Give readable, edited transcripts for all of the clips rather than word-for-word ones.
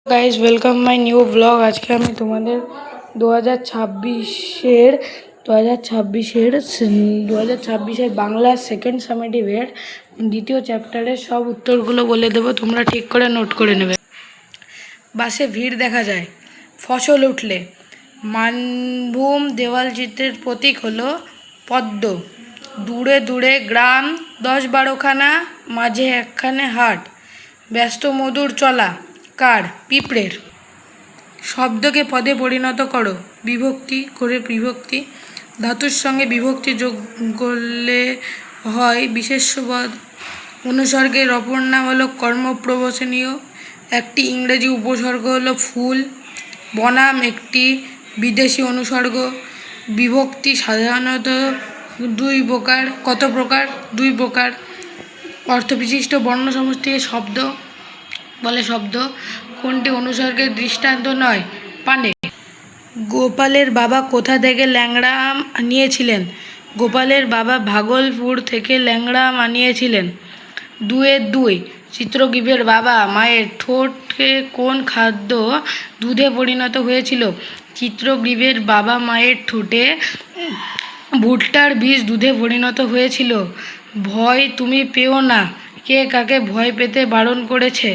Guys welcome my new blog. আজকে আমি তোমাদের 2026-এর বাংলা সেকেন্ড সামেটিভের দ্বিতীয় চ্যাপ্টারের সব উত্তরগুলো বলে দেবো, তোমরা ঠিক করে নোট করে নেবে। বাসে ভিড় দেখা যায়, ফসল উঠলে, মানভূম দেওয়াল চিত্রের প্রতীক হলো পদ্ম, দূরে দূরে গ্রাম 10-12খানা, মাঝে একখানে হাট, ব্যস্ত মধুর চলা কার? পিঁপড়ের। শব্দকে পদে পরিণত করো, বিভক্তি করে বিভক্তি, ধাতুর সঙ্গে বিভক্তি যোগ করলে হয় বিশেষ্যপদ। অনুসর্গের অপর নাম হলো কর্মপ্রবচনীয়। একটি ইংরেজি উপসর্গ হলো ফুল। বনাম একটি বিদেশি অনুসর্গ। বিভক্তি সাধারণত দুই প্রকার। কত প্রকার? দুই প্রকার। অর্থবিশিষ্ট বর্ণ সমষ্টিকে শব্দ বলে শব্দ। কোনটি অনুসর্গের দৃষ্টান্ত নয়? পানে। গোপালের বাবা কোথা থেকে ল্যাংড়া আম আনিয়েছিলেন? গোপালের বাবা ভাগলপুর থেকে ল্যাংড়া আম আনিয়েছিলেন। 2-2 চিত্রগ্রীবের বাবা মায়ের ঠোঁটে কোন খাদ্য দুধে পরিণত হয়েছিল? চিত্রগ্রীবের বাবা মায়ের ঠোঁটে ভুট্টার বীজ দুধে পরিণত হয়েছিল। ভয় তুমি পেও না, কে কাকে ভয় পেতে বারণ করেছে?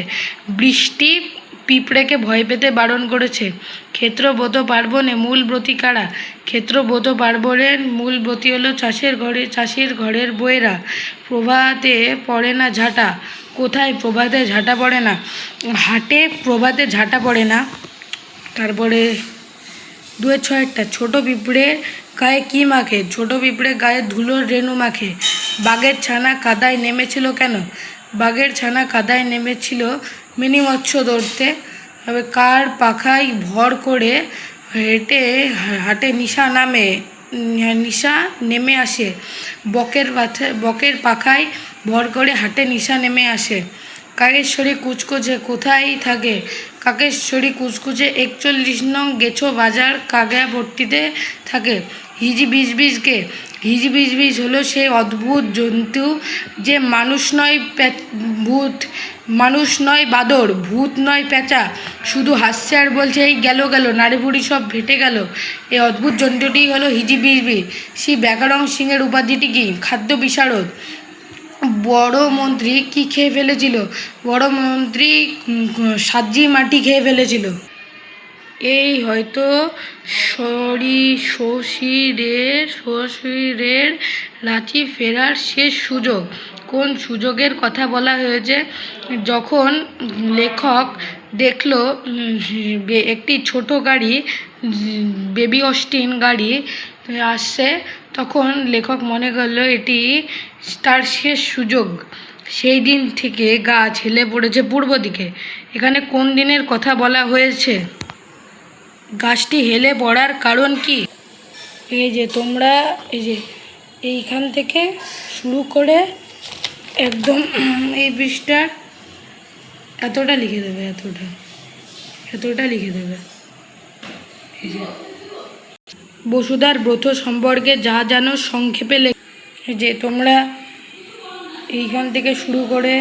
বৃষ্টি পিঁপড়েকে ভয় পেতে বারণ করেছে। ক্ষেত্রব্রত পার্বণে মূল ব্রতী কারা? ক্ষেত্রব্রত পার্বণের মূল ব্রতী হলো চাষির ঘরের বউয়েরা। প্রভাতে পড়ে না ঝাঁটা, কোথায় প্রভাতে ঝাঁটা পড়ে না? হাটে প্রভাতে ঝাঁটা পড়ে না। তারপরে 2-6 ছোট পিঁপড়ে গায়ে কী মাখে? ছোট পিঁপড়ে গায়ে ধুলোর রেণু মাখে। বাঘের ছানা কাদায় নেমেছিল কেন? বাঘের ছানা কাদায় নেমেছিল মিনিমৎস্য ধরতে। তবে কার পাখায় ভর করে হাটে নিশা নেমে আসে? বকের পাখায় ভর করে হাটে নিশা নেমে আসে। কাকেশ্বরী কুচকুচে কোথায় থাকে? কাকেশ্বরী কুচকুচে 41 নং গেছো বাজার কাগড়াপট্টিতে থাকে। হিজিবিজবিজকে? হিজিবিজবিজ হলো সেই অদ্ভুত জন্তু যে মানুষ নয় বাদর, ভূত নয় পেঁচা, শুধু হাসছে আর বলছে এই গেল নাড়িভুড়ি সব ফেটে গেল। এই অদ্ভুত জন্তুটি হলো হিজিবিজবিজ। শ্রী ব্যাকরণ সিংয়ের উপাধিটি কি? খাদ্য বিশারদ। বড় মন্ত্রী কি খেয়ে ফেলেছিল? বড় মন্ত্রী সাজি মাটি খেয়ে ফেলেছিল। এই হয়তো শশীরের রাঁচি ফেরার শেষ সুযোগ। কোন সুযোগের কথা বলা হয়েছে? যখন লেখক দেখল একটি ছোট গাড়ি, বেবি অস্টিন গাড়ি আসছে, তখন লেখক মনে করলো এটি তার শেষ সুযোগ। সেই দিন থেকে গাছ হেলে পড়েছে পূর্ব দিকে। এখানে কোন দিনের কথা বলা হয়েছে? গাছটি হেলে পড়ার কারণ কি? এই যে তোমরা এইখান থেকে শুরু করে একদম এই পৃষ্ঠার এতটা লিখে দেবে, এতটা লিখে দেবে। এই যে বসুধার ব্রত সম্পর্কে যা জানো সংক্ষেপে লেখো। এই যে তোমরা এইখান থেকে শুরু করে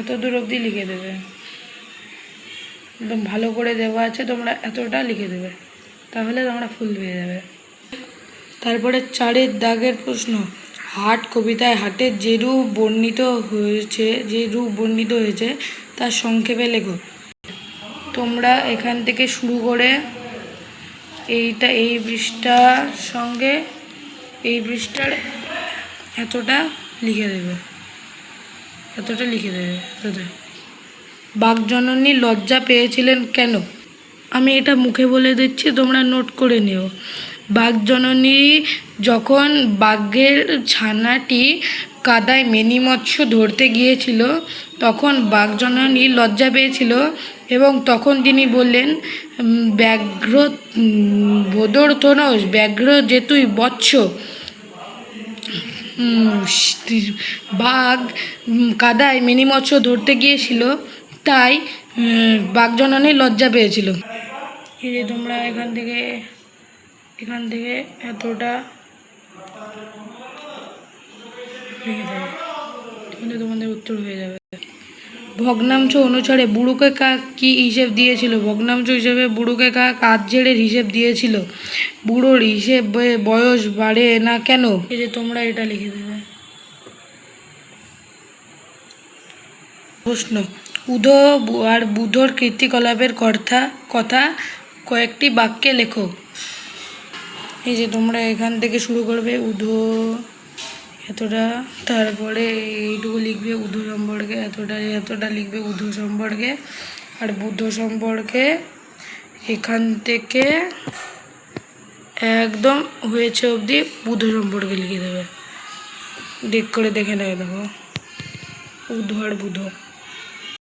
এত দূর অবধি লিখে দেবে, একদম ভালো করে দেওয়া আছে, তোমরা এতটা লিখে দেবে, তাহলে তোমরা ফুল পেয়ে যাবে। তারপরে 4-এর দাগের প্রশ্ন, হাট কবিতায় হাটের যে রূপ বর্ণিত হয়েছে তার সংক্ষেপে লেখো। তোমরা এখান থেকে শুরু করে এই পৃষ্ঠার সঙ্গে এই পৃষ্ঠার এতটা লিখে দেবে, বাঘজননী লজ্জা পেয়েছিলেন কেন? আমি এটা মুখে বলে দিচ্ছি, তোমরা নোট করে নিও। বাঘজননী যখন বাঘের ছানাটি কাদায় মিনিমৎস্য ধরতে গিয়েছিল, তখন বাঘজননী লজ্জা পেয়েছিল এবং তখন তিনি বললেন, ব্যাঘ্র বোদর্থনস ব্যাঘ্র যে তুই বৎস। বাঘ কাদায় মিনিমৎস্য ধরতে গিয়েছিল, তাই বাঘজননী লজ্জা পেয়েছিল। এই যে তোমরা এখান থেকে এতটা লিখে দেবে, তাহলে তোমাদের উত্তর হয়ে যাবে। ভগ্নাংশ অনুসারে বুড়োকে কাক কী হিসেব দিয়েছিল? ভগ্নাংশ হিসেবে বুড়োকে কাক আধঝেড়ের হিসেব দিয়েছিল। বুড়োর হিসেব বয়স বাড়ে না কেন? এই যে তোমরা এটা লিখে দেবে। প্রশ্ন, উধো আর বুধোর কীর্তিকলাপের কথা কয়েকটি বাক্যে লেখো। এই যে তোমরা এখান থেকে শুরু করবে, উধো এতটা, তারপরে এইটুকু লিখবে উধো সম্পর্কে, এতটা লিখবে উধো সম্পর্কে, আর বুধ সম্পর্কে এখান থেকে একদম হয়েছে অবধি বুধ সম্পর্কে লিখে দেবে। দেখ করে দেখে নেবে, দেখো উধো আর বুধো।